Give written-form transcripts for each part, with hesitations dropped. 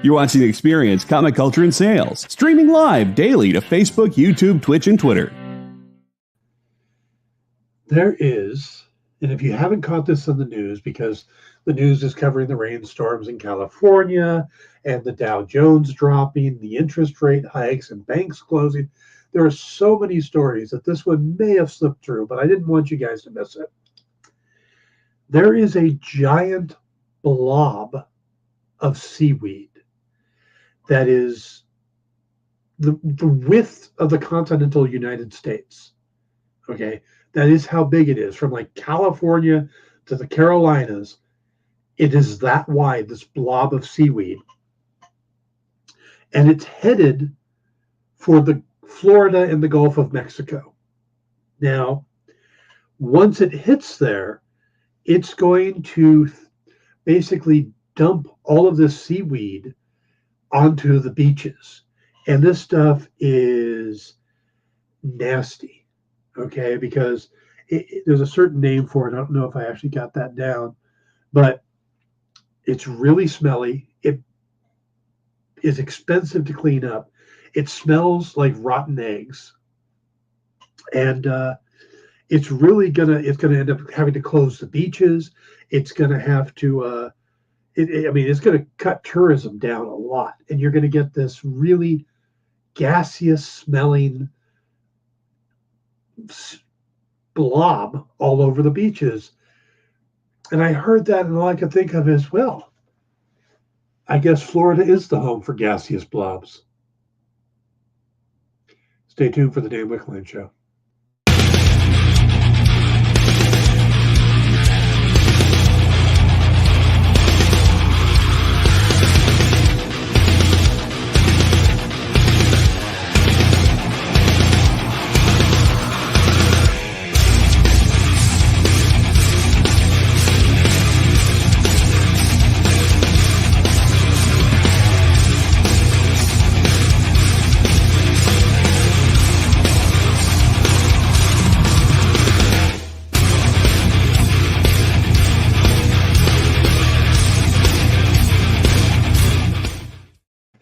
You're watching The Experience, Comic Culture and Sales, streaming live daily to Facebook, YouTube, Twitch, and Twitter. There is, and if you haven't caught this on the news, because the news is covering the rainstorms in California and the Dow Jones dropping, the interest rate hikes and banks closing, there are so many stories that this one may have slipped through, but I didn't want you guys to miss it. There is a giant blob of seaweed that is the width of the continental United States. Okay, that is how big it is, from like California to the Carolinas. It is that wide, this blob of seaweed. And it's headed for the Florida and the Gulf of Mexico. Now, once it hits there, it's going to basically dump all of this seaweed onto the beaches. And this stuff is nasty, okay? Because there's a certain name for it. I don't know if I actually got that down, but it's really smelly. It is expensive to clean up. It smells like rotten eggs. And it's really it's gonna end up having to close the beaches. It's gonna have to it's going to cut tourism down a lot, and you're going to get this really gaseous smelling blob all over the beaches. And I heard that, and all I could think of is, well, I guess Florida is the home for gaseous blobs. Stay tuned for the Dan Wickline Show.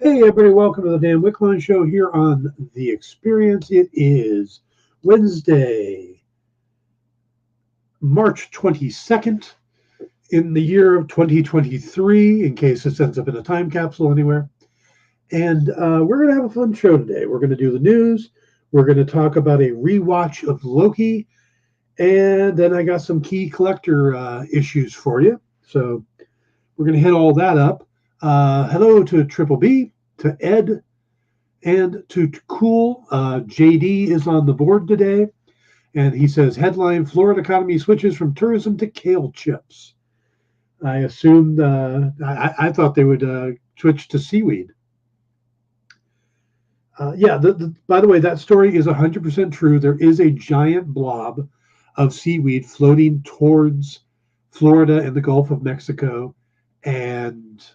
Hey everybody, welcome to the Dan Wickline Show here on The Experience. It is Wednesday, March 22nd in the year of 2023, in case this ends up in a time capsule anywhere. And we're going to have a fun show today. We're going to do the news. We're going to talk about a rewatch of Loki. And then I got some key collector issues for you. So we're going to hit all that up. Hello to Triple B, to Ed, and to Cool. JD is on the board today, and he says, headline, Florida economy switches from tourism to kale chips. I assumed, I thought they would switch to seaweed. By the way, that story is 100% true. There is a giant blob of seaweed floating towards Florida and the Gulf of Mexico, and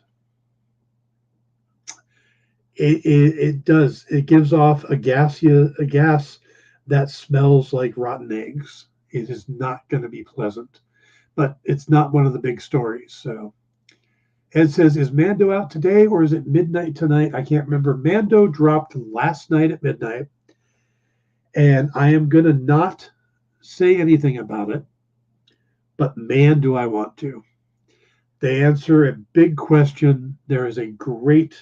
it gives off a gas that smells like rotten eggs. It is not going to be pleasant, but it's not one of the big stories. So Ed says, is Mando out today or is it midnight tonight? I can't remember. Mando dropped last night at midnight, and I am going to not say anything about it, but man, do I want to. They answer a big question. There is a great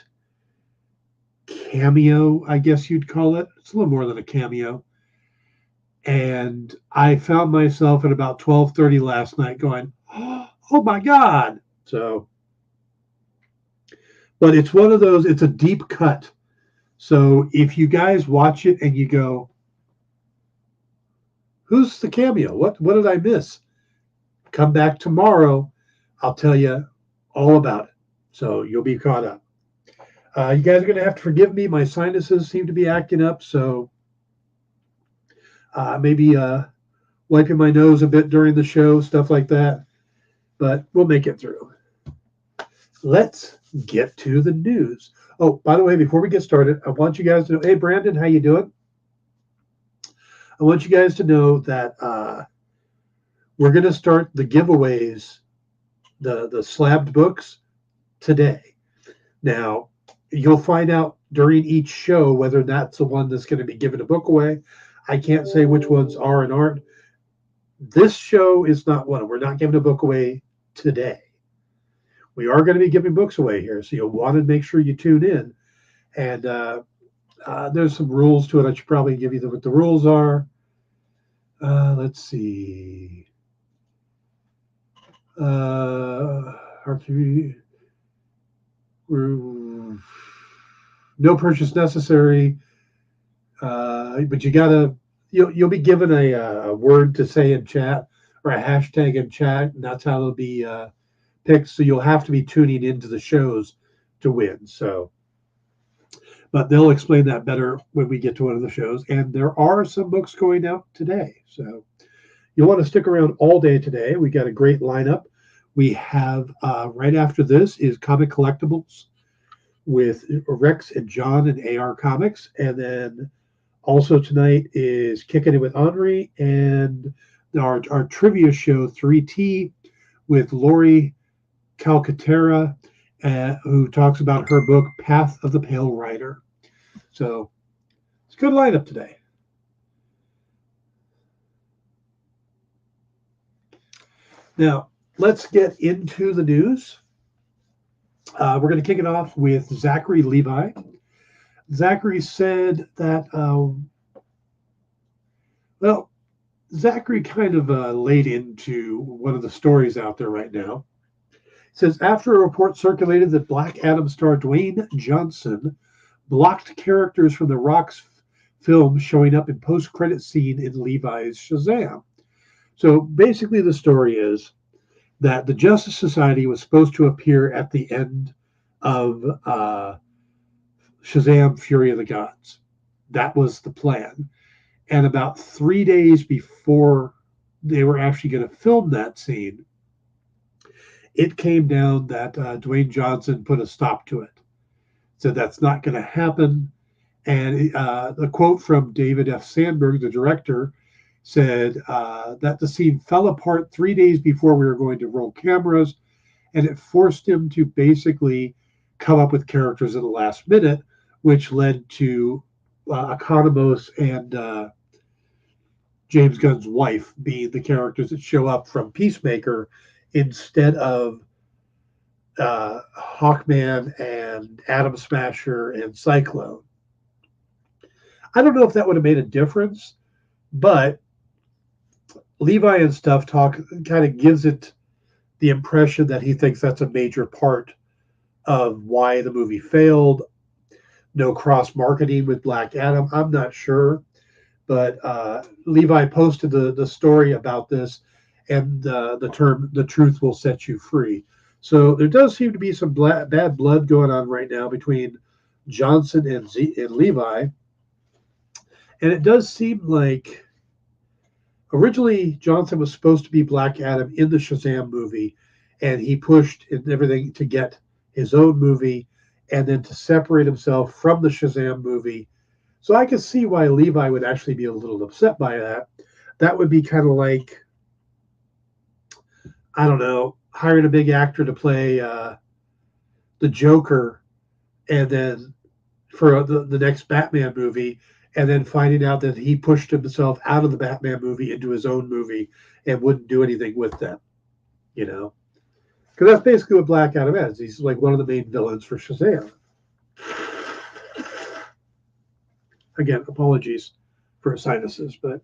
cameo, I guess you'd call it. It's a little more than a cameo. And I found myself at about 12:30 last night going, oh my God. So, but it's one of those, it's a deep cut. So if you guys watch it and you go, who's the cameo? What did I miss? Come back tomorrow. I'll tell you all about it. So you'll be caught up. You guys are going to have to forgive me. My sinuses seem to be acting up, so maybe wiping my nose a bit during the show, stuff like that. But we'll make it through. Let's get to the news. Oh, by the way, before we get started, I want you guys to know, hey, Brandon, how you doing? I want you guys to know that we're going to start the giveaways, the slabbed books today. Now, You'll find out during each show whether that's the one that's going to be giving a book away. I can't say which ones are and aren't. This show is not one. We're not giving a book away today. We are going to be giving books away here, so you'll want to make sure you tune in. And there's some rules to it. I should probably give you what the rules are. Let's see. No purchase necessary. But you'll be given a word to say in chat or a hashtag in chat, and that's how it'll be picked. So you'll have to be tuning into the shows to win. So, but they'll explain that better when we get to one of the shows. And there are some books going out today, so you'll want to stick around all day today. We got a great lineup. We have right after this is Comic Collectibles with Rex and John and AR Comics, and then also tonight is Kicking It with Henri and our trivia show 3T with Lori Calcaterra, who talks about her book Path of the Pale Rider. So it's a good lineup today. Now let's get into the news. We're going to kick it off with Zachary Levi. Zachary said that, Zachary kind of laid into one of the stories out there right now. It says, after a report circulated that Black Adam star Dwayne Johnson blocked characters from The Rock's film showing up in post-credit scene in Levi's Shazam. So basically the story is that the Justice Society was supposed to appear at the end of Shazam Fury of the Gods. That was the plan. And about 3 days before they were actually going to film that scene, it came down that Dwayne Johnson put a stop to it. Said that's not going to happen. And the quote from David F. Sandberg, the director, said that the scene fell apart 3 days before we were going to roll cameras, and it forced him to basically come up with characters at the last minute, which led to Economos and James Gunn's wife being the characters that show up from Peacemaker instead of Hawkman and Atom Smasher and Cyclone. I don't know if that would have made a difference, but Levi and stuff kind of gives it the impression that he thinks that's a major part of why the movie failed. No cross marketing with Black Adam. I'm not sure, but Levi posted the story about this and the term "the truth will set you free." So there does seem to be some bad blood going on right now between Johnson and Levi, and it does seem like originally Johnson was supposed to be Black Adam in the Shazam movie, and he pushed and everything to get his own movie and then to separate himself from the Shazam movie. So I can see why Levi would actually be a little upset by that. That would be kind of like, I don't know, hiring a big actor to play the Joker, and then for the next Batman movie, and then finding out that he pushed himself out of the Batman movie into his own movie and wouldn't do anything with them, you know? Because that's basically what Black Adam is. He's like one of the main villains for Shazam. Again, apologies for sinuses, but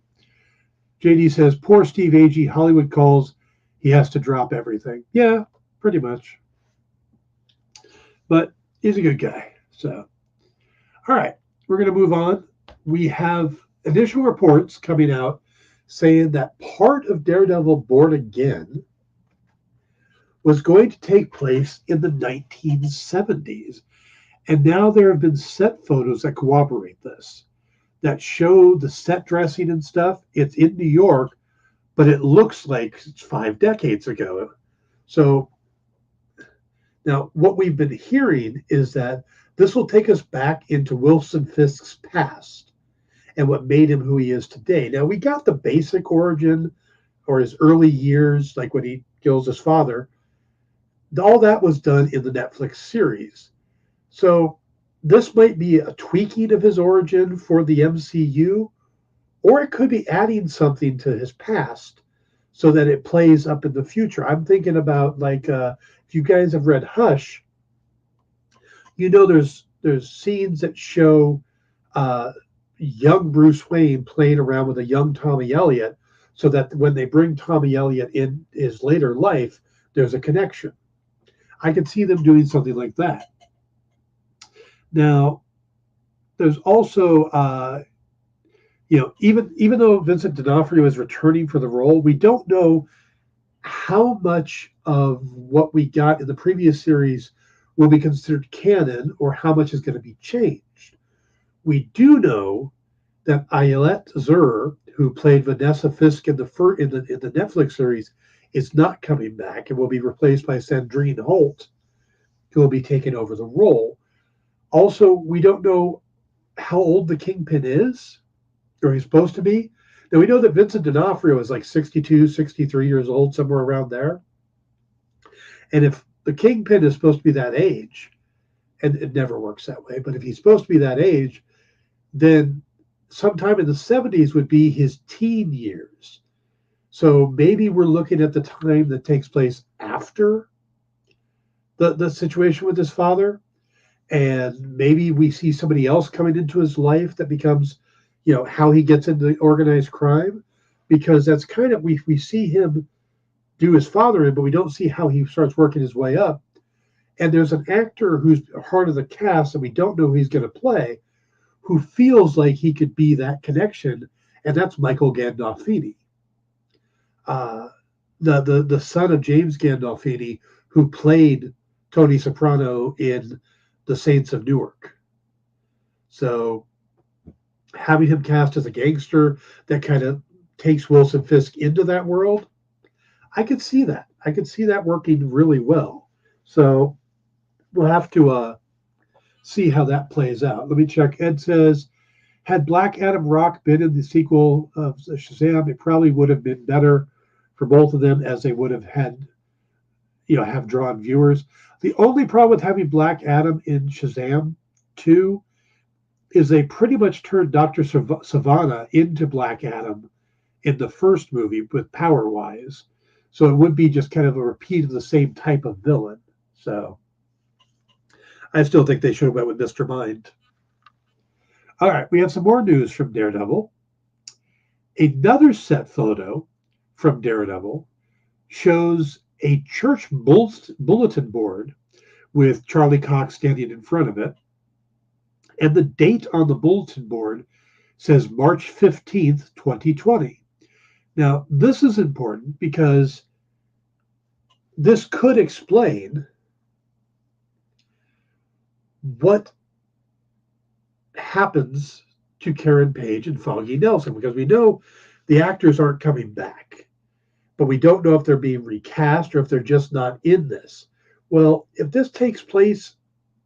JD says, poor Steve Agee, Hollywood calls, he has to drop everything. Yeah, pretty much. But he's a good guy. So, all right, we're going to move on. We have initial reports coming out saying that part of Daredevil Born Again was going to take place in the 1970s. And now there have been set photos that corroborate this, that show the set dressing and stuff. It's in New York, but it looks like it's 5 decades ago. So now what we've been hearing is that this will take us back into Wilson Fisk's past and what made him who he is today. Now, we got the basic origin or his early years, like when he kills his father. All that was done in the Netflix series. So this might be a tweaking of his origin for the MCU, or it could be adding something to his past so that it plays up in the future. I'm thinking about if you guys have read Hush, there's scenes that show uh, young Bruce Wayne playing around with a young Tommy Elliott, so that when they bring Tommy Elliott in his later life, there's a connection. I could see them doing something like that. Now, there's also, even though Vincent D'Onofrio is returning for the role, we don't know how much of what we got in the previous series will be considered canon or how much is going to be changed. We do know that Ayelet Zur, who played Vanessa Fisk in the Netflix series, is not coming back and will be replaced by Sandrine Holt, who will be taking over the role. Also, we don't know how old the Kingpin is, or he's supposed to be. Now, we know that Vincent D'Onofrio is like 62, 63 years old, somewhere around there. And if the Kingpin is supposed to be that age, and it never works that way, but if he's supposed to be that age, then sometime in the 70s would be his teen years. So maybe we're looking at the time that takes place after the situation with his father. And maybe we see somebody else coming into his life that becomes, how he gets into organized crime. Because that's kind of, we see him do his father in, but we don't see how he starts working his way up. And there's an actor who's part of the cast, and we don't know who he's going to play, who feels like he could be that connection, and that's Michael Gandolfini, the son of James Gandolfini, who played Tony Soprano in The Saints of Newark. So having him cast as a gangster that kind of takes Wilson Fisk into that world, I could see that. I could see that working really well. So we'll have to see how that plays out. Let me check. Ed says, had Black Adam Rock been in the sequel of Shazam, it probably would have been better for both of them, as they would have had, have drawn viewers. The only problem with having Black Adam in Shazam 2 is they pretty much turned Dr. Savannah into Black Adam in the first movie with power-wise. So it would be just kind of a repeat of the same type of villain. So I still think they should have went with Mr. Mind. All right, we have some more news from Daredevil. Another set photo from Daredevil shows a church bulletin board with Charlie Cox standing in front of it. And the date on the bulletin board says March 15th, 2020. Now, this is important because this could explain what happens to Karen Page and Foggy Nelson, because we know the actors aren't coming back, but we don't know if they're being recast or if they're just not in this. Well, if this takes place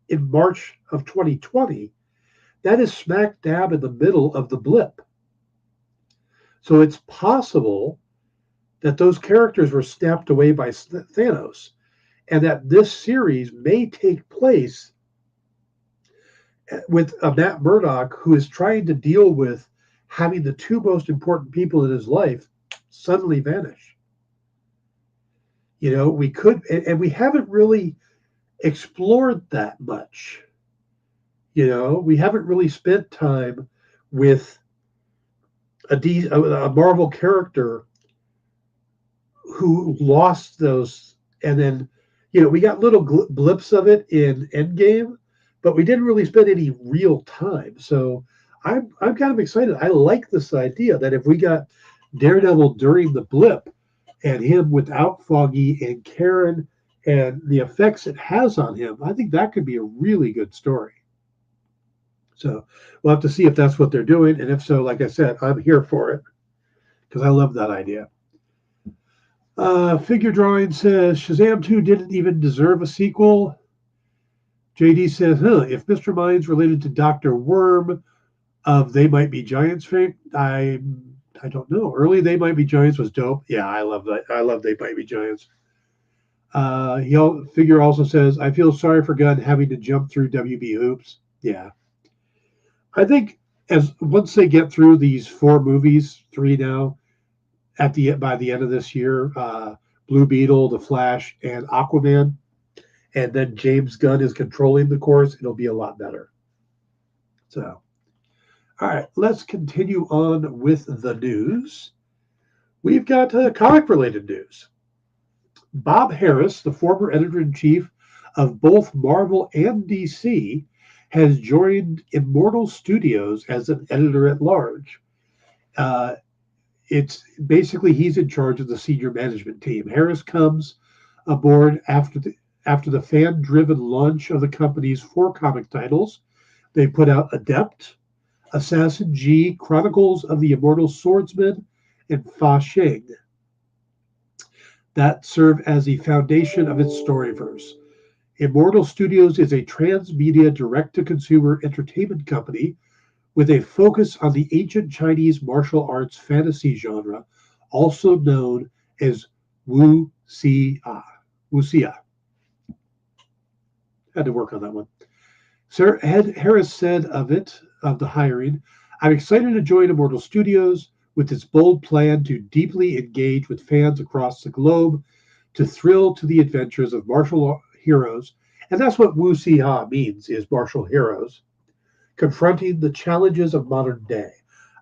in March of 2020, that is smack dab in the middle of the blip. So it's possible that those characters were snapped away by Thanos, and that this series may take place with a Matt Murdock who is trying to deal with having the two most important people in his life suddenly vanish. We could, and we haven't really explored that much. We haven't really spent time with a Marvel character who lost those, and then we got little blips of it in Endgame, but we didn't really spend any real time. So I'm kind of excited. I like this idea that if we got Daredevil during the blip and him without Foggy and Karen and the effects it has on him, I think that could be a really good story. So we'll have to see if that's what they're doing. And if so, like I said, I'm here for it because I love that idea. Figure Drawing says Shazam 2 didn't even deserve a sequel. JD says, if Mr. Mind's related to Dr. Worm of They Might Be Giants fame, I don't know. Early They Might Be Giants was dope. Yeah, I love that. I love They Might Be Giants. Figure also says, I feel sorry for Gunn having to jump through WB hoops. Yeah. I think as once they get through these 4 movies, 3 now, by the end of this year, Blue Beetle, The Flash, and Aquaman, and then James Gunn is controlling the course, it'll be a lot better. So, all right, let's continue on with the news. We've got comic-related news. Bob Harris, the former editor-in-chief of both Marvel and DC, has joined Immortal Studios as an editor-at-large. It's basically he's in charge of the senior management team. Harris comes aboard after the fan-driven launch of the company's 4 comic titles. They put out Adept, Assassin G, Chronicles of the Immortal Swordsman, and Fa Sheng. That serve as the foundation of its storyverse. Immortal Studios is a transmedia direct-to-consumer entertainment company with a focus on the ancient Chinese martial arts fantasy genre, also known as wuxia. Had to work on that one. Sir Harris said of the hiring, "I'm excited to join Immortal Studios with its bold plan to deeply engage with fans across the globe, to thrill to the adventures of martial heroes," and that's what wuxia means, is martial heroes, confronting the challenges of modern day.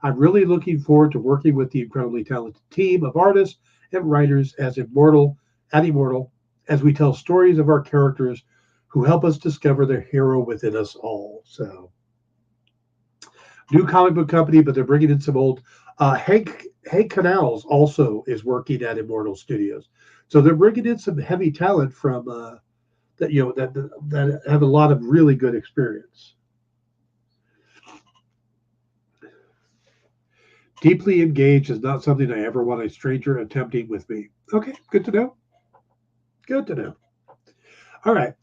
I'm really looking forward to working with the incredibly talented team of artists and writers at Immortal, as we tell stories of our characters who help us discover the hero within us all. So, new comic book company, but they're bringing in some old. Hank Canals also is working at Immortal Studios, so they're bringing in some heavy talent from that have a lot of really good experience. Deeply engaged is not something I ever want a stranger attempting with me. Okay, good to know. Good to know. All right.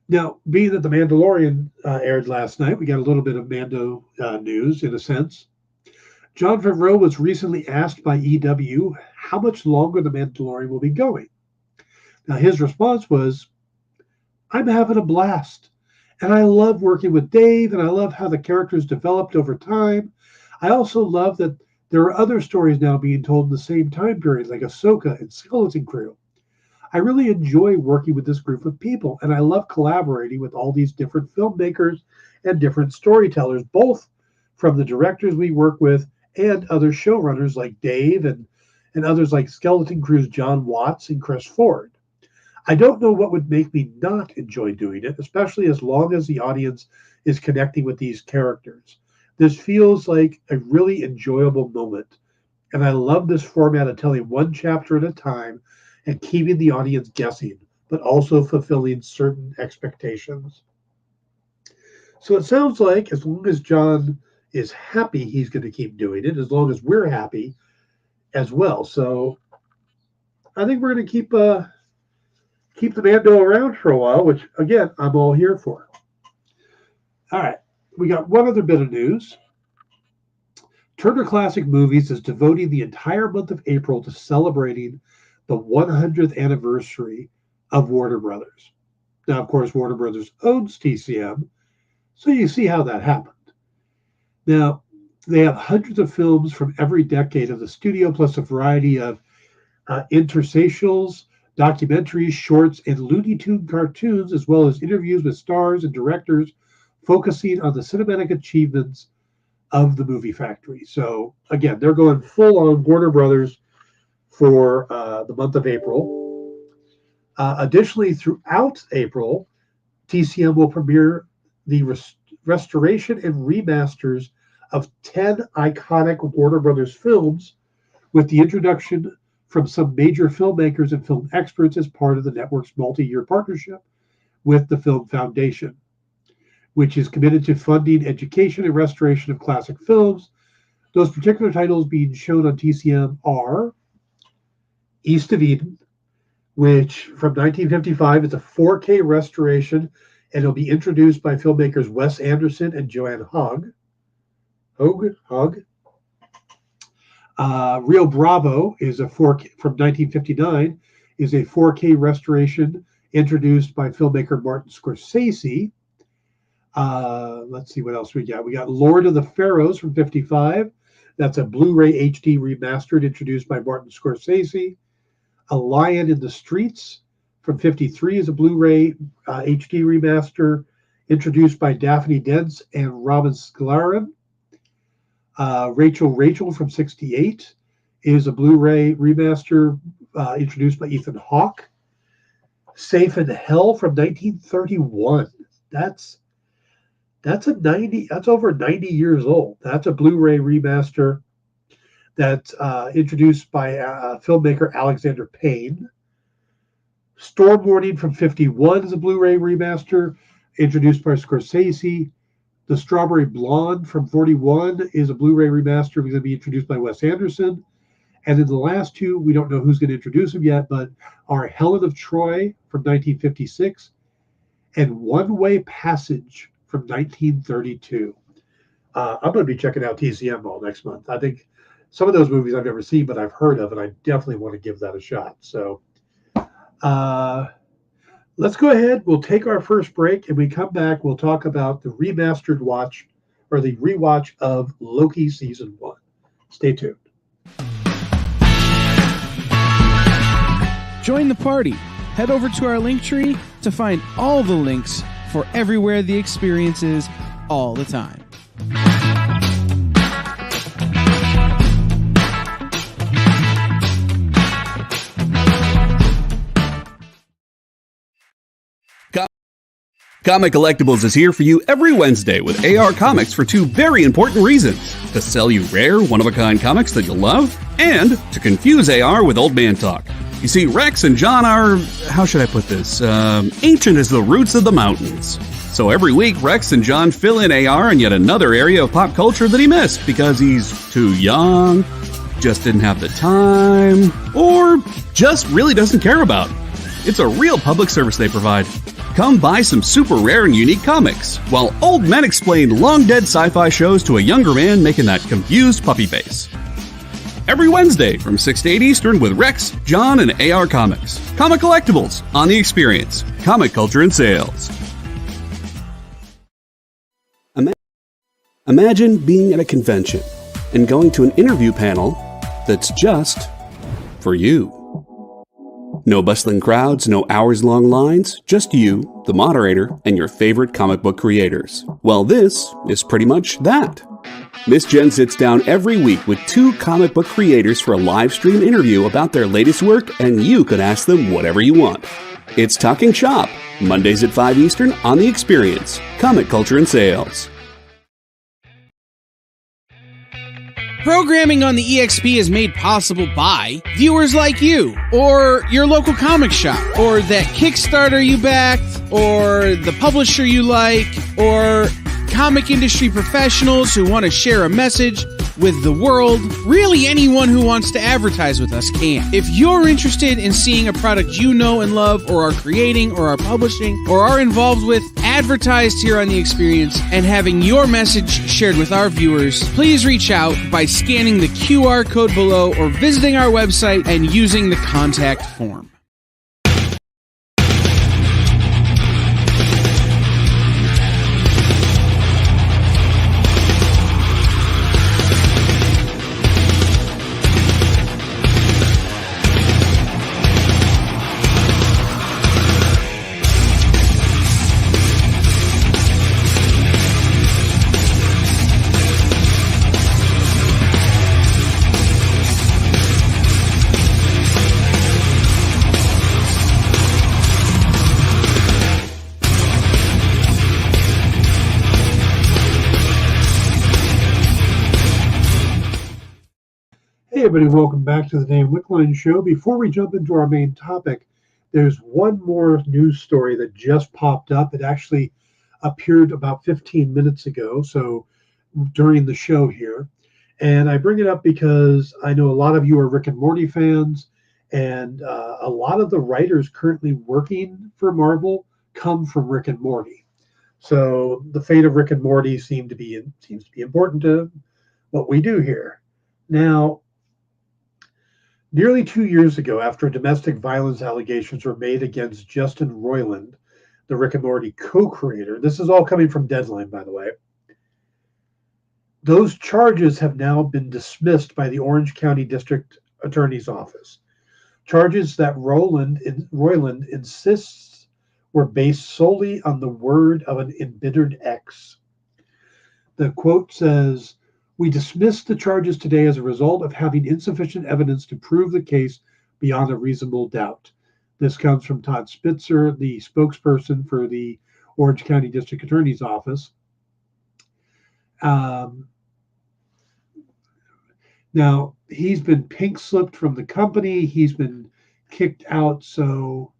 Now, being that The Mandalorian aired last night, we got a little bit of Mando news in a sense. Jon Favreau was recently asked by EW how much longer The Mandalorian will be going. Now, his response was, "I'm having a blast. And I love working with Dave, and I love how the characters developed over time. I also love that there are other stories now being told in the same time period, like Ahsoka and Skeleton Crew. I really enjoy working with this group of people, and I love collaborating with all these different filmmakers and different storytellers, both from the directors we work with and other showrunners like Dave and others like Skeleton Crew's John Watts and Chris Ford. I don't know what would make me not enjoy doing it, especially as long as the audience is connecting with these characters. This feels like a really enjoyable moment, and I love this format of telling one chapter at a time and keeping the audience guessing, but also fulfilling certain expectations." So it sounds like as long as John is happy, he's going to keep doing it, as long as we're happy as well. So I think we're going to keep the Mando around for a while, which, again, I'm all here for. All right. We got one other bit of news. Turner Classic Movies is devoting the entire month of April to celebrating the 100th anniversary of Warner Brothers. Now, of course, Warner Brothers owns TCM, so you see how that happened. Now, they have hundreds of films from every decade of the studio, plus a variety of interstitials, documentaries, shorts, and Looney Tune cartoons, as well as interviews with stars and directors focusing on the cinematic achievements of the movie factory. So, again, they're going full on Warner Brothers for the month of April. Additionally, throughout April, TCM will premiere the restoration and remasters of 10 iconic Warner Brothers films, with the introduction from some major filmmakers and film experts as part of the network's multi-year partnership with the Film Foundation, which is committed to funding education and restoration of classic films. Those particular titles being shown on TCM are East of Eden, which from 1955 is a 4K restoration, and it'll be introduced by filmmakers Wes Anderson and Joanne Hogg. Rio Bravo is a 4K from 1959, is a 4K restoration introduced by filmmaker Martin Scorsese. Let's see what else we got. We got Lord of the Pharaohs from 55. That's a Blu-ray HD remastered introduced by Martin Scorsese. A Lion in the Streets from 53 is a Blu-ray HD remaster introduced by Daphne Dents and Robin Sclaran. Rachel from 68 is a Blu-ray remaster introduced by Ethan Hawke. Safe in Hell from 1931. That's over 90 years old. That's a Blu-ray remaster that's introduced by filmmaker Alexander Payne. Storm Warning from 51 is a Blu-ray remaster introduced by Scorsese. The Strawberry Blonde from 41 is a Blu-ray remaster going to be introduced by Wes Anderson. And in the last two, we don't know who's going to introduce them yet, but are Helen of Troy from 1956 and One Way Passage from 1932. I'm going to be checking out TCM all next month. I think some of those movies I've never seen, but I've heard of, and I definitely want to give that a shot. So let's go ahead. We'll take our first break, and we come back. We'll talk about the remastered watch or the rewatch of Loki Season 1. Stay tuned. Join the party. Head over to our link tree to find all the links for everywhere the experience is all the time. Comic Collectibles is here for you every Wednesday with AR Comics for two very important reasons: to sell you rare, one-of-a-kind comics that you'll love, and to confuse AR with old man talk. You see, Rex and John are, how should I put this, ancient as the roots of the mountains. So every week, Rex and John fill in AR in yet another area of pop culture that he missed because he's too young, just didn't have the time, or just really doesn't care about. It's a real public service they provide. Come buy some super rare and unique comics, while old men explain long-dead sci-fi shows to a younger man making that confused puppy face. Every Wednesday from 6 to 8 Eastern with Rex, John, and AR Comics. Comic Collectibles on The Experience. Comic culture and sales. Imagine being at a convention and going to an interview panel that's just for you. No bustling crowds, no hours-long lines, just you, the moderator, and your favorite comic book creators. Well, this is pretty much that. Miss Jen sits down every week with two comic book creators for a live stream interview about their latest work, and you can ask them whatever you want. It's Talking Shop, Mondays at 5 Eastern on The Experience, Comic Culture and Sales. Programming on the EXP is made possible by viewers like you, or your local comic shop, or that Kickstarter you backed, or the publisher you like, or comic industry professionals who want to share a message with the world. Really, anyone who wants to advertise with us can. If you're interested in seeing a product you know and love, or are creating, or are publishing, or are involved with, advertised here on The Experience, and having your message shared with our viewers, please reach out by scanning the QR code below or visiting our website and using the contact form. Hey everybody, welcome back to the Dan Wickline Show. Before we jump into our main topic, there's one more news story that just popped up. It actually appeared about 15 minutes ago, so during the show here. And I bring it up because I know a lot of you are Rick and Morty fans, and a lot of the writers currently working for Marvel come from Rick and Morty. So the fate of Rick and Morty seems to be important to what we do here. Now, nearly 2 years ago, after domestic violence allegations were made against Justin Roiland, the Rick and Morty co-creator. This is all coming from Deadline, by the way. Those charges have now been dismissed by the Orange County District Attorney's Office. Charges that Royland insists were based solely on the word of an embittered ex. The quote says, "We dismissed the charges today as a result of having insufficient evidence to prove the case beyond a reasonable doubt." This comes from Todd Spitzer, the spokesperson for the Orange County District Attorney's Office. Now, he's been pink slipped from the company. He's been kicked out. So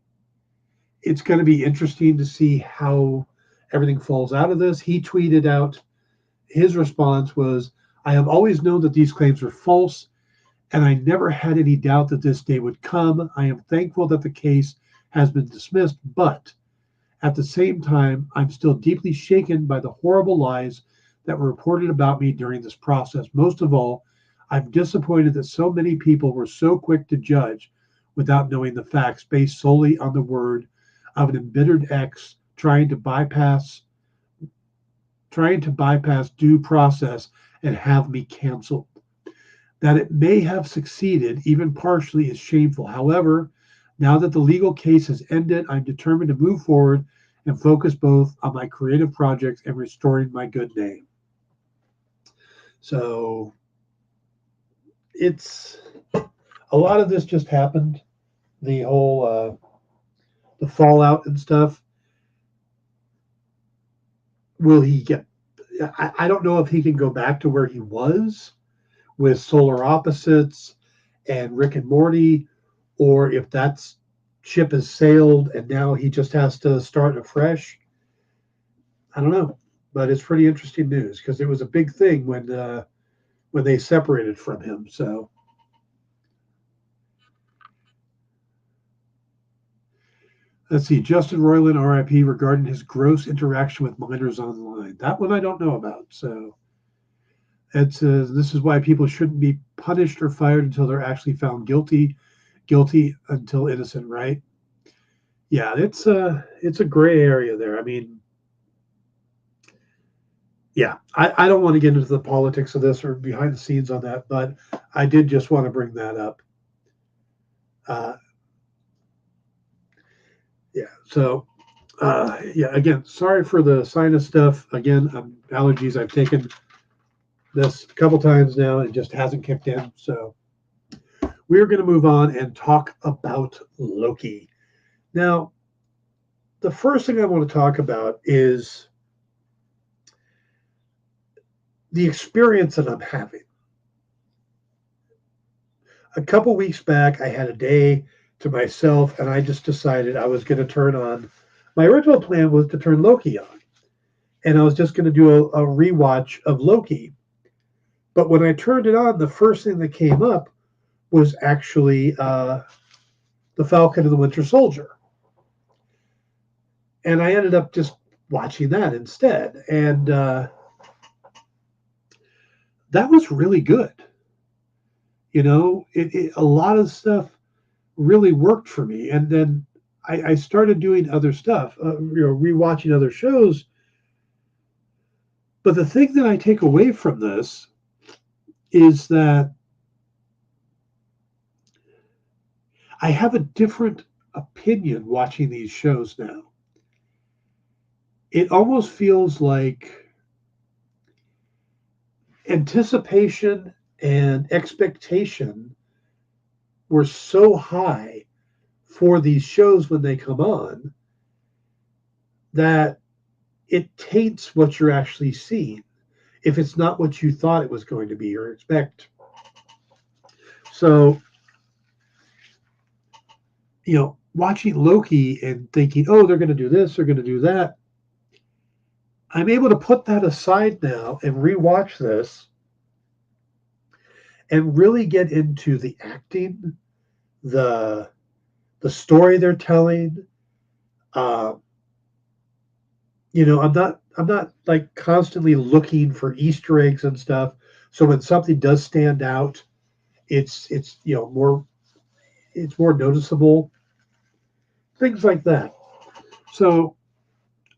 it's going to be interesting to see how everything falls out of this. He tweeted out, his response was, "I have always known that these claims were false, and I never had any doubt that this day would come. I am thankful that the case has been dismissed, but at the same time, I'm still deeply shaken by the horrible lies that were reported about me during this process. Most of all, I'm disappointed that so many people were so quick to judge without knowing the facts, based solely on the word of an embittered ex trying to bypass due process and have me canceled. That it may have succeeded, even partially, is shameful. However, now that the legal case has ended, I'm determined to move forward and focus both on my creative projects and restoring my good name." So it's a lot of this just happened. The whole the fallout and stuff. Will he get? I don't know if he can go back to where he was with Solar Opposites and Rick and Morty, or if that ship has sailed and now he just has to start afresh. I don't know, but it's pretty interesting news because it was a big thing when they separated from him. So let's see, Justin Roiland, RIP, regarding his gross interaction with minors online. That one I don't know about. So it says, "This is why people shouldn't be punished or fired until they're actually found guilty until innocent," right? Yeah, it's a gray area there. I mean, yeah, I don't want to get into the politics of this or behind the scenes on that, but I did just want to bring that up. Yeah, so yeah, again, sorry for the sinus stuff. Again, allergies. I've taken this a couple times now and it just hasn't kicked in. So we're going to move on and talk about Loki. Now, the first thing I want to talk about is the experience that I'm having. A couple weeks back, I had a day to myself, and I just decided I was going to turn on. My original plan was to turn Loki on, and I was just going to do a rewatch of Loki. But when I turned it on, the first thing that came up was actually the Falcon and the Winter Soldier, and I ended up just watching that instead, and that was really good. You know, a lot of stuff really worked for me. And then I started doing other stuff, rewatching other shows. But the thing that I take away from this is that I have a different opinion watching these shows now. It almost feels like anticipation and expectation were so high for these shows when they come on that it taints what you're actually seeing if it's not what you thought it was going to be or expect. So, watching Loki and thinking, oh, they're going to do this, they're going to do that, I'm able to put that aside now and rewatch this and really get into the acting, the story they're telling. I'm not like constantly looking for Easter eggs and stuff. So when something does stand out, it's more noticeable. Things like that. So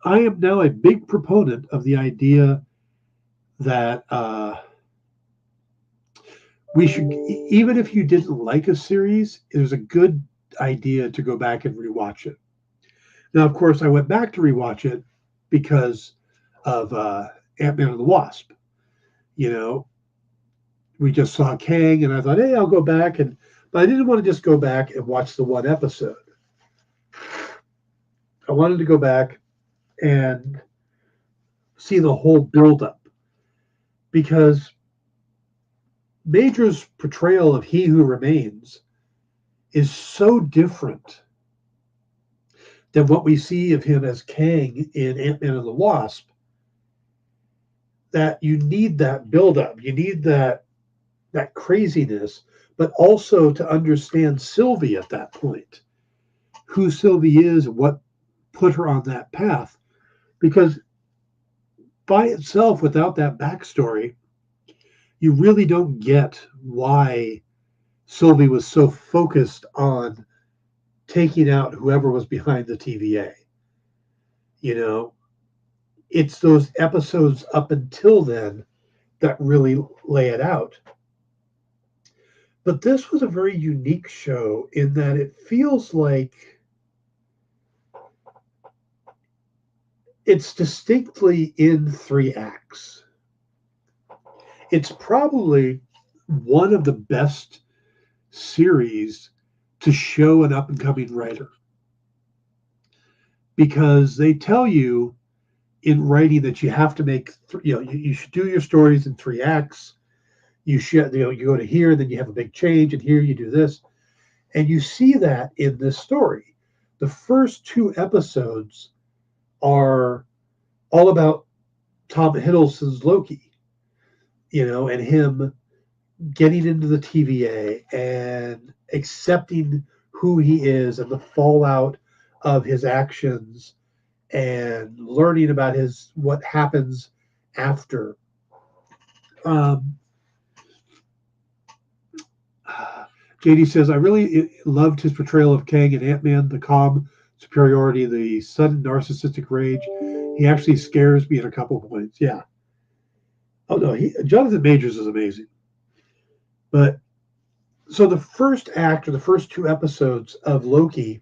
I am now a big proponent of the idea that we should, even if you didn't like a series, it was a good idea to go back and rewatch it. Now, of course, I went back to rewatch it because of Ant-Man and the Wasp. You know, we just saw Kang, and I thought, hey, I'll go back, but I didn't want to just go back and watch the one episode. I wanted to go back and see the whole buildup, because Major's portrayal of He Who Remains is so different than what we see of him as Kang in Ant-Man and the Wasp, that you need that buildup. You need that craziness, but also to understand Sylvie at that point, who Sylvie is, what put her on that path. Because by itself, without that backstory, you really don't get why Sylvie was so focused on taking out whoever was behind the TVA. You know, it's those episodes up until then that really lay it out. But this was a very unique show in that it feels like it's distinctly in 3 acts. It's probably one of the best series to show an up-and-coming writer, because they tell you in writing that you have to make, you should do your stories in 3 acts. You should, you go to here, then you have a big change, and here you do this. And you see that in this story. The first 2 episodes are all about Tom Hiddleston's Loki, and him getting into the TVA and accepting who he is and the fallout of his actions, and learning about what happens after. JD says, I really loved his portrayal of Kang and Ant-Man, the calm superiority, the sudden narcissistic rage. He actually scares me at a couple points. Yeah. Oh, no, Jonathan Majors is amazing. But so the first act, or the first 2 episodes of Loki,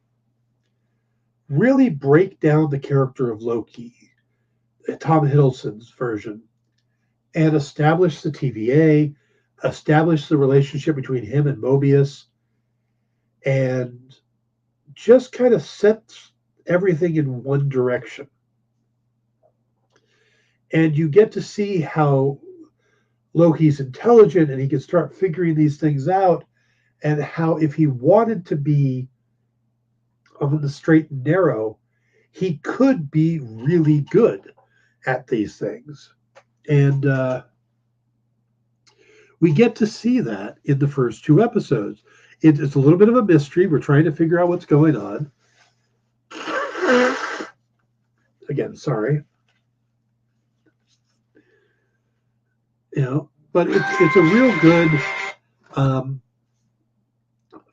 really break down the character of Loki, Tom Hiddleston's version, and establish the TVA, establish the relationship between him and Mobius, and just kind of sets everything in one direction. And you get to see how Loki's intelligent and he can start figuring these things out, and how if he wanted to be on the straight and narrow, he could be really good at these things. And we get to see that in the first 2 episodes. It's a little bit of a mystery. We're trying to figure out what's going on. Again, sorry. But it's a real good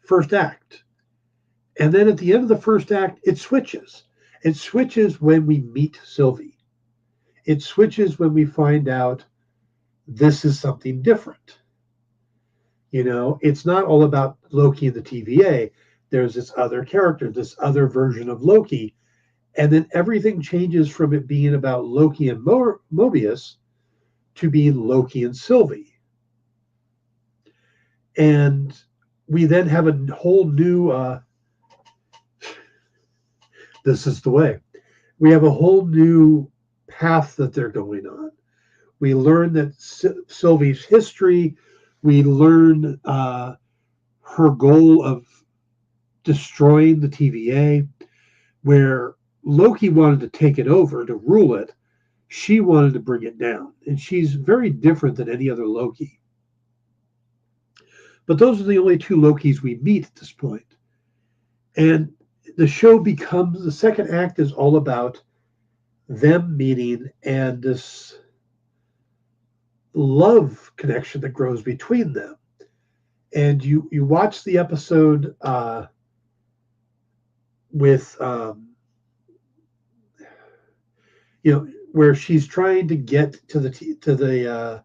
first act. And then at the end of the first act, it switches. It switches when we meet Sylvie. It switches when we find out this is something different. It's not all about Loki and the TVA. There's this other character, this other version of Loki. And then everything changes from it being about Loki and Mobius to being Loki and Sylvie. And we then have a whole new, this is the way. We have a whole new path that they're going on. We learn that Sylvie's history. We learn her goal of destroying the TVA, where Loki wanted to take it over, to rule it. She wanted to bring it down. And she's very different than any other Loki. But those are the only 2 Lokis we meet at this point. And the show becomes, the second act is all about them meeting and this love connection that grows between them. And you watch the episode with where she's trying to get to the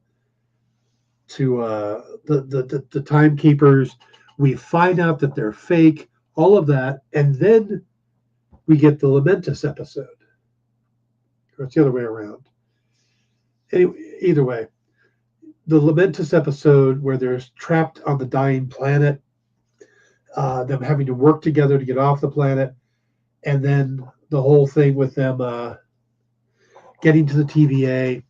timekeepers. We find out that they're fake, all of that, and then we get the Lamentus episode. Or it's the other way around. Anyway, either way, the Lamentus episode where they're trapped on the dying planet, them having to work together to get off the planet, and then the whole thing with them getting to the TVA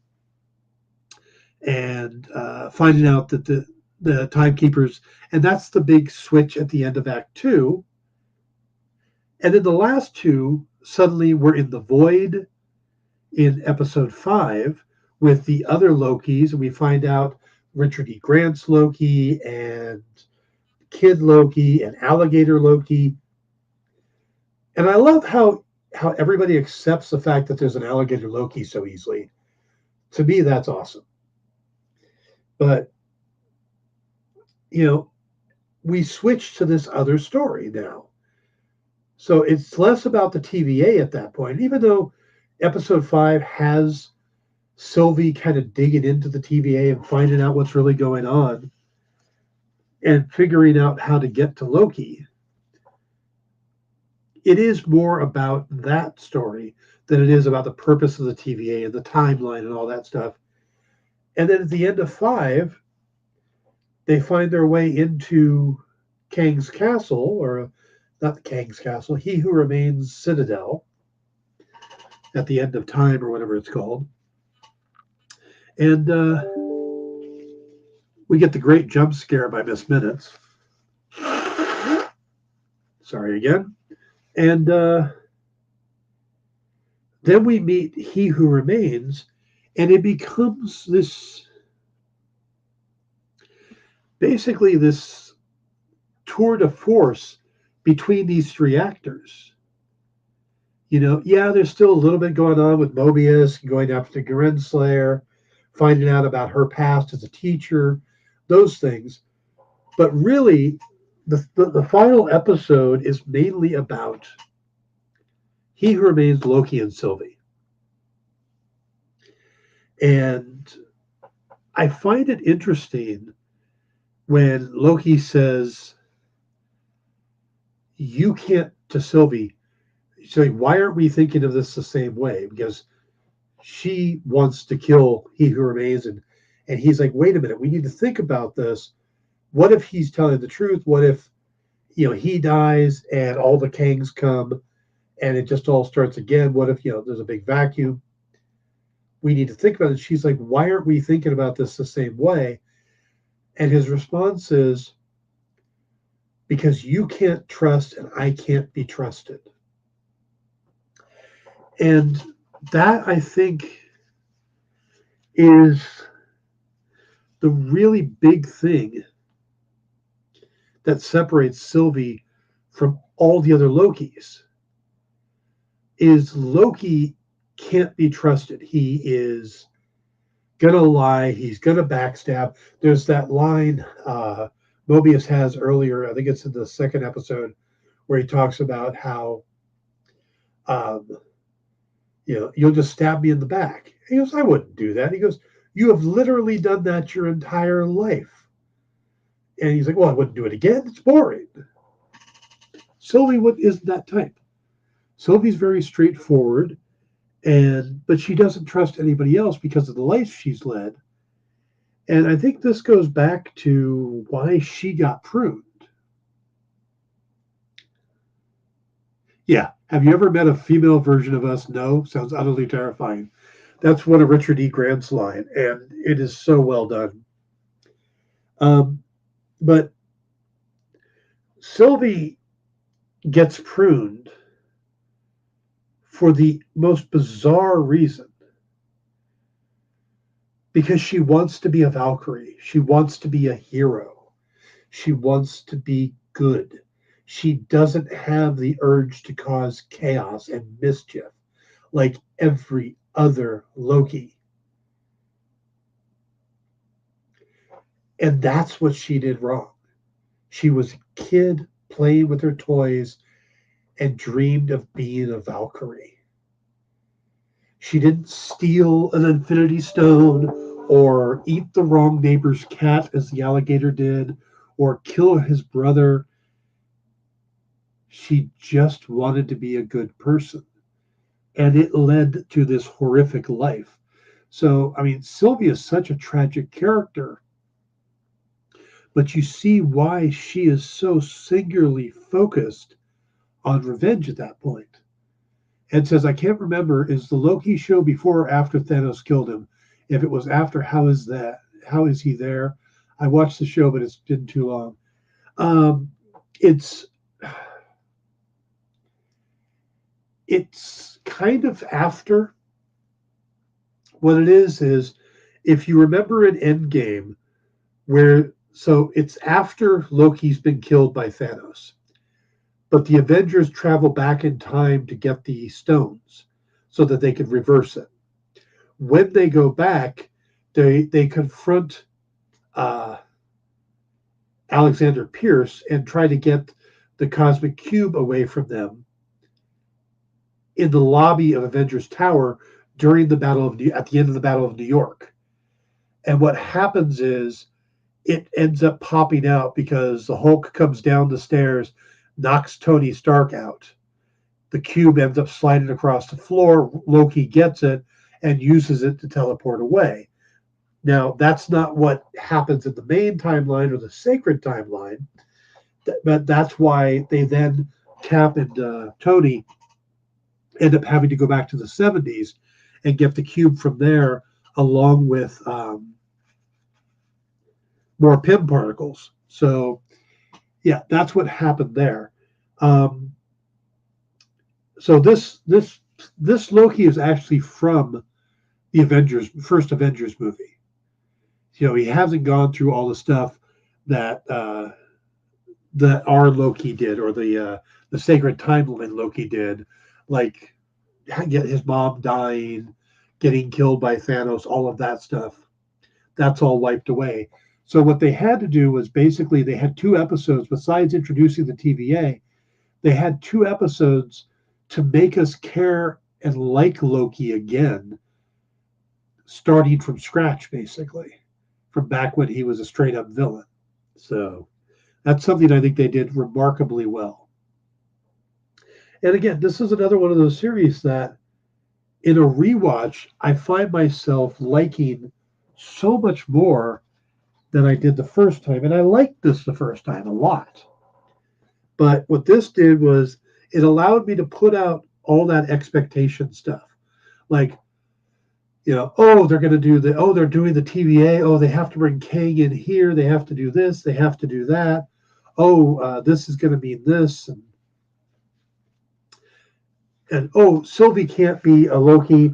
and finding out that the timekeepers, and that's the big switch at the end of Act 2. And then the last two suddenly were in the void in episode 5 with the other Lokis, and we find out Richard E. Grant's Loki and Kid Loki and Alligator Loki. And I love how everybody accepts the fact that there's an Alligator Loki so easily. To me, that's awesome. But, we switch to this other story now. So it's less about the TVA at that point, even though episode 5 has Sylvie kind of digging into the TVA and finding out what's really going on and figuring out how to get to Loki. It is more about that story than it is about the purpose of the TVA and the timeline and all that stuff. And then at the end of 5, they find their way into Kang's castle, or not Kang's castle, He Who Remains Citadel, at the end of time, or whatever it's called. And we get the great jump scare by Miss Minutes. Sorry again. And then we meet He Who Remains, and it becomes basically this tour de force between these three actors. There's still a little bit going on with Mobius going after Garen Slayer, finding out about her past as a teacher, those things. But really, the final episode is mainly about He Who Remains, Loki, and Sylvie. And I find it interesting when Loki says, you can't, to Sylvie, so why aren't we thinking of this the same way? Because she wants to kill He Who Remains, and he's like, wait a minute, we need to think about this. What if he's telling the truth? What if, he dies and all the Kangs come and it just all starts again? What if, there's a big vacuum? We need to think about it. She's like, why aren't we thinking about this the same way? And his response is, because you can't trust and I can't be trusted. And that, I think, is the really big thing that separates Sylvie from all the other Lokis. Is Loki can't be trusted. He is gonna lie. He's gonna backstab. There's that line Mobius has earlier, I think it's in the second episode, where he talks about how you'll just stab me in the back. He goes, I wouldn't do that. He goes, you have literally done that your entire life. And he's like, well, I wouldn't do it again. It's boring. Sylvie isn't that type. Sylvie's very straightforward, but she doesn't trust anybody else because of the life she's led. And I think this goes back to why she got pruned. Yeah. Have you ever met a female version of us? No. Sounds utterly terrifying. That's one of Richard E. Grant's line, and it is so well done. But Sylvie gets pruned for the most bizarre reason. Because she wants to be a Valkyrie. She wants to be a hero. She wants to be good. She doesn't have the urge to cause chaos and mischief like every other Loki. And that's what she did wrong. She was a kid playing with her toys and dreamed of being a Valkyrie. She didn't steal an infinity stone or eat the wrong neighbor's cat as the alligator did or kill his brother. She just wanted to be a good person. And it led to this horrific life. So, I mean, Sylvia is such a tragic character, but you see why she is so singularly focused on revenge at that point. Ed says, I can't remember, is the Loki show before or after Thanos killed him? If it was after, how is that? How is he there? I watched the show, but it's been too long. It's kind of after. What it is if you remember in Endgame, so it's after Loki's been killed by Thanos, but the Avengers travel back in time to get the stones so that they could reverse it. When they go back, they confront Alexander Pierce and try to get the cosmic cube away from them in the lobby of Avengers Tower during the at the end of the Battle of New York. And what happens is it ends up popping out because the Hulk comes down the stairs, knocks Tony Stark out. The cube ends up sliding across the floor. Loki gets it and uses it to teleport away. Now, that's not what happens in the main timeline or the sacred timeline, but that's why they then Cap and Tony end up having to go back to the 70s and get the cube from there, along with more Pym particles. So, yeah, that's what happened there. So this Loki is actually from the first Avengers movie. You know, he hasn't gone through all the stuff that our Loki did, or the sacred timeline Loki did, like get his mom dying, getting killed by Thanos, all of that stuff. That's all wiped away. So what they had to do was basically they had 2 episodes, besides introducing the TVA, they had 2 episodes to make us care and like Loki again, starting from scratch, basically, from back when he was a straight up villain. So that's something I think they did remarkably well. And again, this is another one of those series that in a rewatch, I find myself liking so much more than I did the first time. And I liked this the first time a lot. But what this did was it allowed me to put out all that expectation stuff. Like, you know, they're going to do they're doing the TVA. Oh, they have to bring Kang in here. They have to do this. They have to do that. This is going to mean this. And Sylvie can't be a Loki,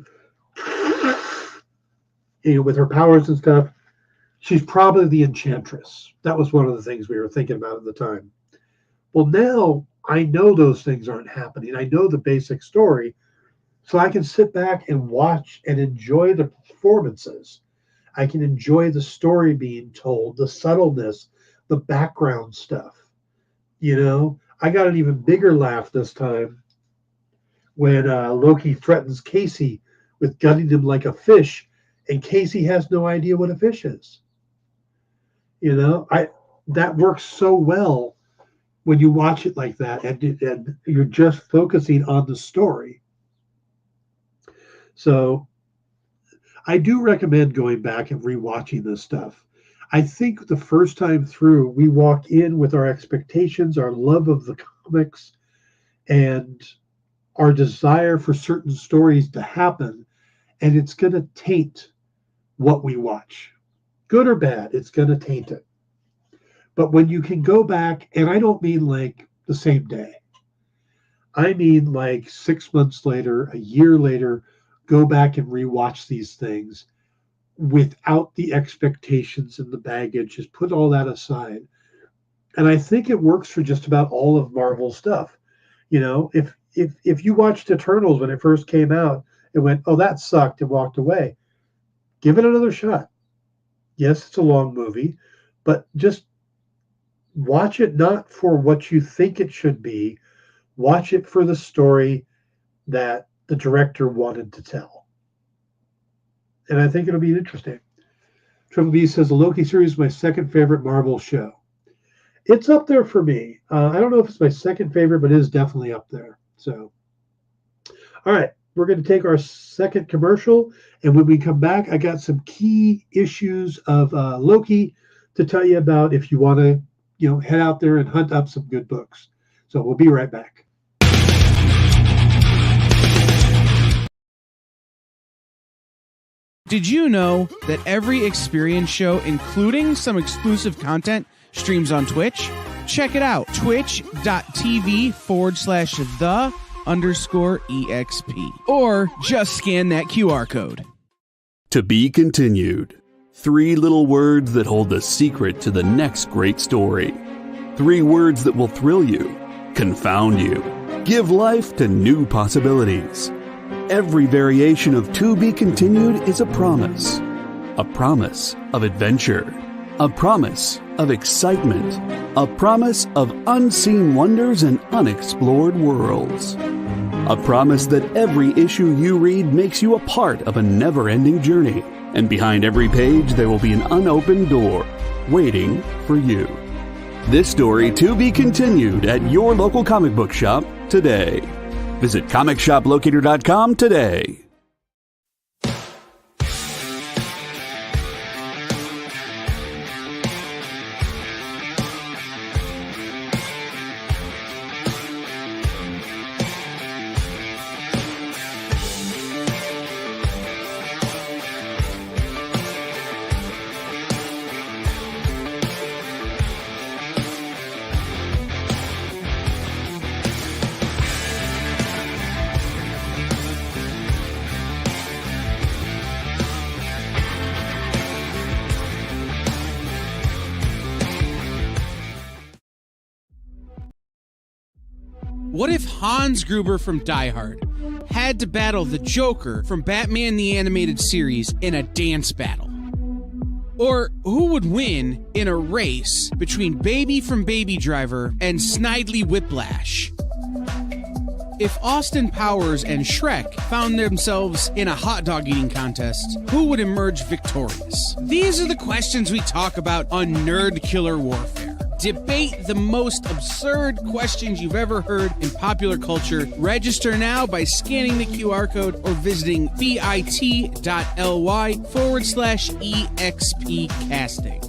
you know, with her powers and stuff. She's probably the Enchantress. That was one of the things we were thinking about at the time. Well, now I know those things aren't happening. I know the basic story, so I can sit back and watch and enjoy the performances. I can enjoy the story being told, the subtleness, the background stuff. You know, I got an even bigger laugh this time when Loki threatens Casey with gutting him like a fish, and Casey has no idea what a fish is. You know, that works so well when you watch it like that, and you're just focusing on the story. So I do recommend going back and rewatching this stuff. I think the first time through, we walk in with our expectations, our love of the comics, and our desire for certain stories to happen, and it's going to taint what we watch. Good or bad, it's going to taint it. But when you can go back, and I don't mean like the same day, I mean like 6 months later, a year later, go back and rewatch these things without the expectations and the baggage, just put all that aside. And I think it works for just about all of Marvel's stuff. You know, if you watched Eternals when it first came out and went, oh, that sucked, and walked away, give it another shot. Yes, it's a long movie, but just watch it not for what you think it should be. Watch it for the story that the director wanted to tell. and I think it'll be interesting. Triple B says the Loki series is my second favorite Marvel show. It's up there for me. I don't know if it's my second favorite, but it is definitely up there. So, all right, we're going to take our second commercial, and when we come back, I got some key issues of Loki to tell you about if you want to, head out there and hunt up some good books. So we'll be right back. Did you know that every experience show, including some exclusive content, streams on Twitch? Check it out, twitch.tv/the_EXP. Or just scan that QR code. To be continued. 3 little words that hold the secret to the next great story. 3 words that will thrill you, confound you, give life to new possibilities. Every variation of To Be Continued is a promise of adventure, a promise of excitement, a promise of unseen wonders and unexplored worlds. A promise that every issue you read makes you a part of a never-ending journey, and behind every page there will be an unopened door waiting for you. This story to be continued at your local comic book shop today. Visit comicshoplocator.com today. What if Hans Gruber from Die Hard had to battle the Joker from Batman the Animated Series in a dance battle? Or who would win in a race between Baby from Baby Driver and Snidely Whiplash? If Austin Powers and Shrek found themselves in a hot dog eating contest, who would emerge victorious? These are the questions we talk about on Nerd Killer Warfare. Debate the most absurd questions you've ever heard in popular culture. Register now by scanning the QR code or visiting bit.ly/EXP casting.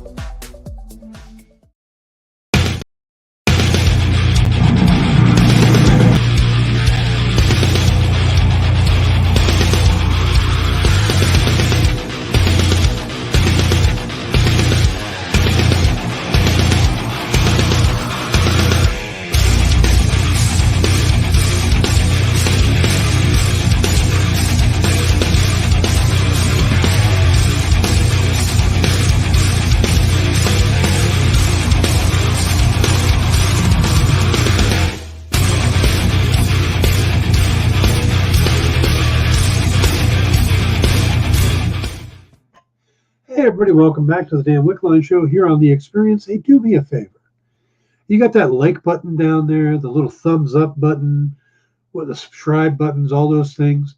Hey everybody, welcome back to the Dan Wickline Show here on The Experience. Hey, do me a favor. You got that like button down there, the little thumbs up button, with the subscribe buttons, all those things.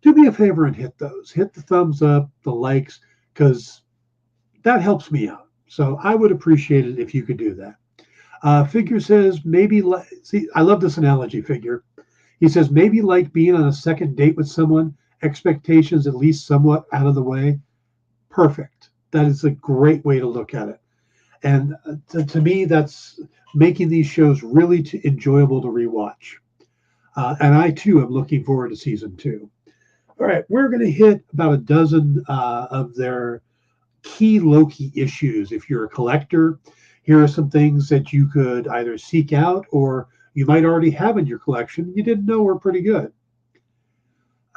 Do me a favor and hit those. Hit the thumbs up, the likes, because that helps me out. So I would appreciate it if you could do that. Figure says, maybe, see, I love this analogy, Figure. He says, maybe like being on a second date with someone, expectations at least somewhat out of the way. Perfect. That is a great way to look at it. And to me, that's making these shows really enjoyable to rewatch. And I, too, am looking forward to season 2. All right, we're going to hit about a dozen of their key Loki issues. If you're a collector, here are some things that you could either seek out or you might already have in your collection you didn't know were pretty good.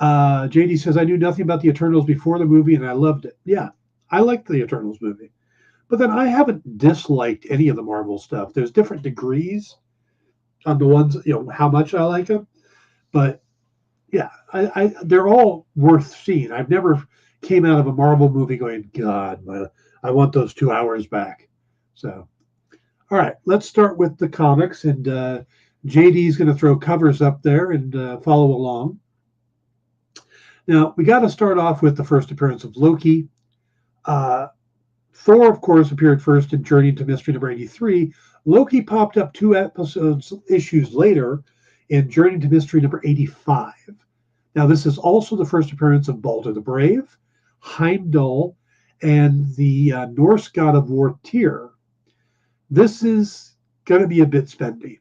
JD says, I knew nothing about the Eternals before the movie and I loved it. Yeah, I liked the Eternals movie. But then I haven't disliked any of the Marvel stuff. There's different degrees on the ones, how much I like them. But yeah, they're all worth seeing. I've never came out of a Marvel movie going, God, I want those 2 hours back. So, all right, let's start with the comics. And JD's going to throw covers up there and follow along. Now, we got to start off with the first appearance of Loki. Thor, of course, appeared first in Journey into Mystery number 83. Loki popped up 2 issues later in Journey into Mystery number 85. Now, this is also the first appearance of Balder the Brave, Heimdall, and the Norse god of war Tyr. This is going to be a bit spendy.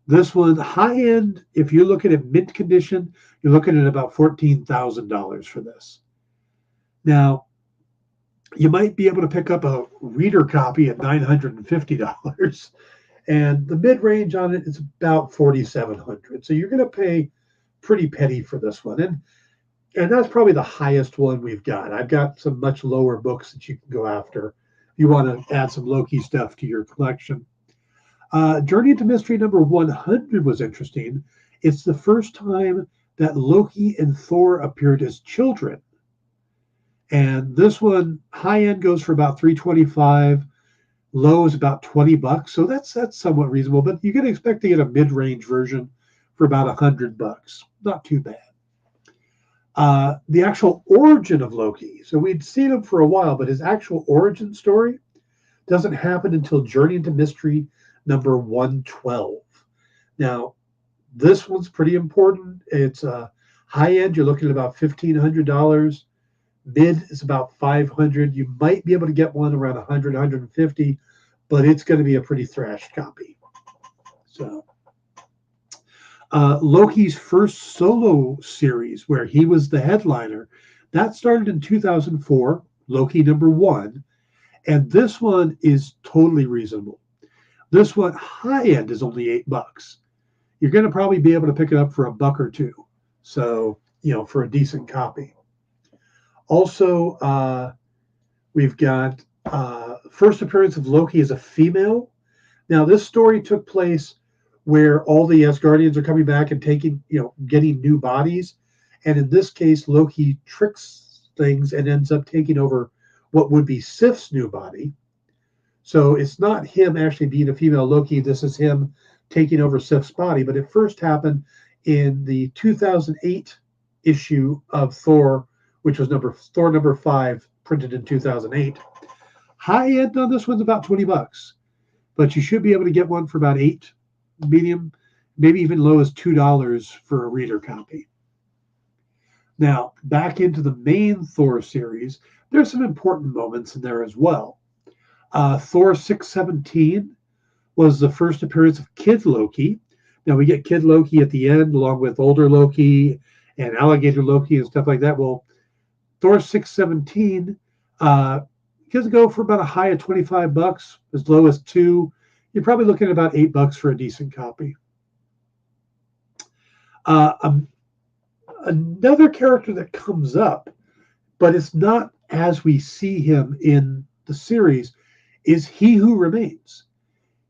This one, high end, if you look at it mint condition, you're looking at about $14,000 for this. Now, you might be able to pick up a reader copy at $950, and the mid-range on it is about $4,700. So you're going to pay pretty penny for this one, and that's probably the highest one we've got. I've got some much lower books that you can go after if you want to add some Loki stuff to your collection. Journey into Mystery number 100 was interesting. It's the first time that Loki and Thor appeared as children. And this one, high end goes for about $325, low is about $20. So that's somewhat reasonable, but you can expect to get a mid-range version for about $100. Not too bad. The actual origin of Loki. So we'd seen him for a while, but his actual origin story doesn't happen until Journey into Mystery number 112. Now, this one's pretty important. It's high end, you're looking at about $1,500. Mid is about $500. You might be able to get one around $100, $150, but it's going to be a pretty thrashed copy. So, Loki's first solo series, where he was the headliner, that started in 2004, Loki number 1, and this one is totally reasonable. This one, high end, is only $8. You're going to probably be able to pick it up for $1 or $2. So, for a decent copy. Also, we've got first appearance of Loki as a female. Now, this story took place where all the Asgardians are coming back and getting new bodies. And in this case, Loki tricks things and ends up taking over what would be Sif's new body. So it's not him actually being a female Loki. This is him taking over Sif's body. But it first happened in the 2008 issue of Thor, which was Thor number 5, printed in 2008. High end on this one's about $20, but you should be able to get one for about $8, medium, maybe even low as $2 for a reader copy. Now, back into the main Thor series, there's some important moments in there as well. Thor 617 was the first appearance of Kid Loki. Now, we get Kid Loki at the end, along with older Loki and Alligator Loki and stuff like that. Well, Thor 617 does go for about a high of $25, as low as $2. You're probably looking at about $8 for a decent copy. Another character that comes up, but it's not as we see him in the series, is He Who Remains.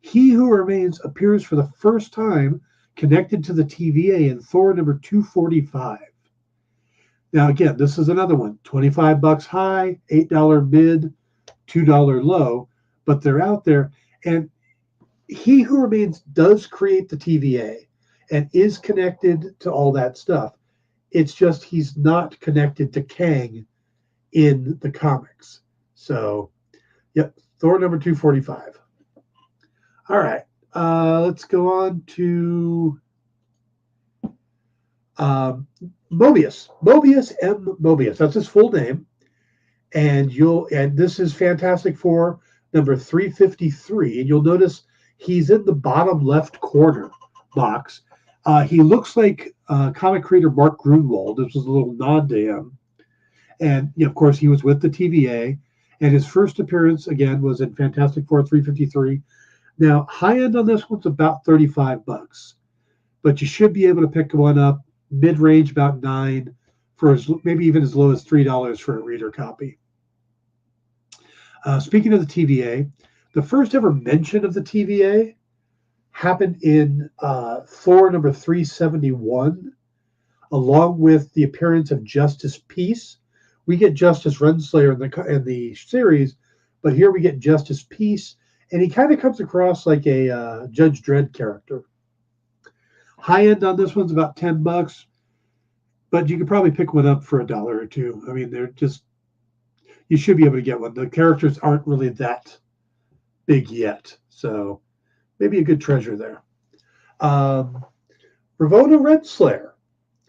He Who Remains appears for the first time connected to the TVA in Thor number 245. Now, again, this is another one. $25 high, $8 mid, $2 low, but they're out there. And He Who Remains does create the TVA and is connected to all that stuff. It's just he's not connected to Kang in the comics. So, yep, Thor number 245. All right, let's go on to Mobius. Mobius. That's his full name. And this is Fantastic Four number 353. And you'll notice he's in the bottom left corner box. He looks like comic creator Mark Grunwald. This was a little nod to him. And of course, he was with the TVA. And his first appearance, again, was in Fantastic Four 353. Now, high end on this one's about $35. But you should be able to pick one up mid-range, about $9, for maybe even as low as $3 for a reader copy. Speaking of the TVA, the first ever mention of the TVA happened in Thor number 371, along with the appearance of Justice Peace. We get Justice Renslayer in the series, but here we get Justice Peace, and he kind of comes across like a Judge Dredd character. High end on this one's about $10. but you could probably pick one up for $1 or $2. I mean, you should be able to get one. The characters aren't really that big yet, so maybe a good treasure there. Ravonna Renslayer.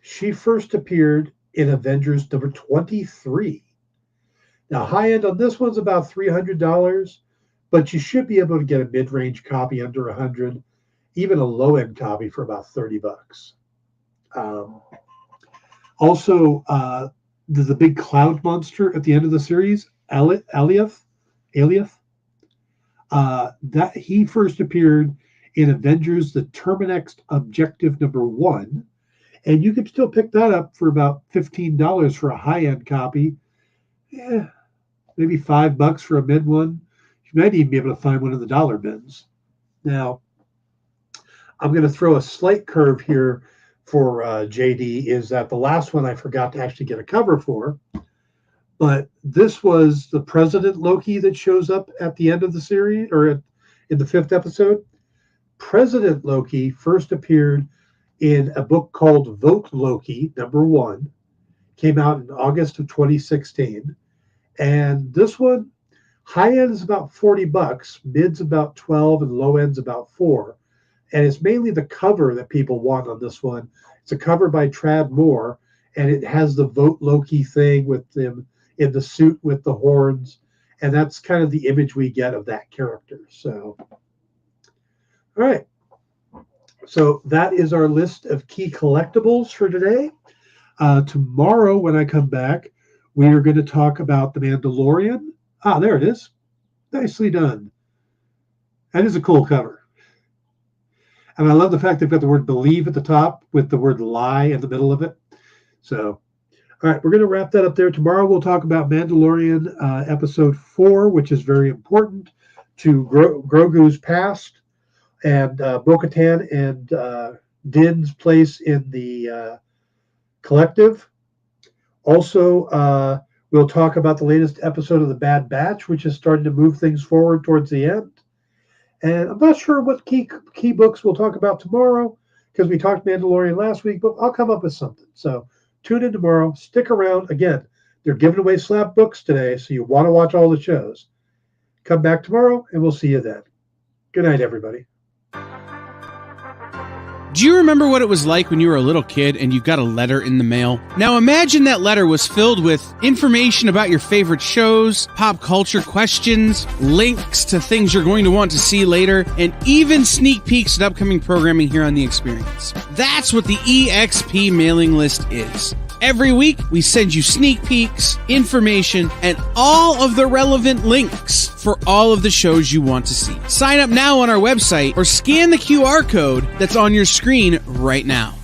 She first appeared in Avengers number 23. Now, high end on this one's about $300, but you should be able to get a mid-range copy under $100, even a low-end copy for about $30. Also, the big cloud monster at the end of the series, Alioth, that he first appeared in Avengers: The Terminex Objective number 1, and you can still pick that up for about $15 for a high-end copy. Yeah, maybe $5 for a mid one. You might even be able to find one in the dollar bins. Now, I'm going to throw a slight curve here for JD, is that the last one I forgot to actually get a cover for, but this was the President Loki that shows up at the end of the series, or in the 5th episode. President Loki first appeared in a book called Vote Loki, number 1, came out in August of 2016. And this one, high end is about $40, mid's about $12, and low end's about $4. And it's mainly the cover that people want on this one. It's a cover by Tradd Moore, and it has the Vote Loki thing with them in the suit with the horns. And that's kind of the image we get of that character. So, all right. So that is our list of key collectibles for today. Tomorrow, when I come back, we are going to talk about The Mandalorian. Ah, there it is. Nicely done. That is a cool cover. And I love the fact they've got the word believe at the top with the word lie in the middle of it. So, all right, we're going to wrap that up there. Tomorrow we'll talk about Mandalorian episode 4, which is very important to Grogu's past, and Bo-Katan and Din's place in the collective. Also, we'll talk about the latest episode of The Bad Batch, which is starting to move things forward towards the end. And I'm not sure what key books we'll talk about tomorrow, because we talked Mandalorian last week, but I'll come up with something. So tune in tomorrow. Stick around. Again, they're giving away slab books today, so you want to watch all the shows. Come back tomorrow, and we'll see you then. Good night, everybody. Do you remember what it was like when you were a little kid and you got a letter in the mail? Now imagine that letter was filled with information about your favorite shows, pop culture questions, links to things you're going to want to see later, and even sneak peeks at upcoming programming here on The Experience. That's what the EXP mailing list is. Every week, we send you sneak peeks, information, and all of the relevant links for all of the shows you want to see. Sign up now on our website or scan the QR code that's on your screen right now.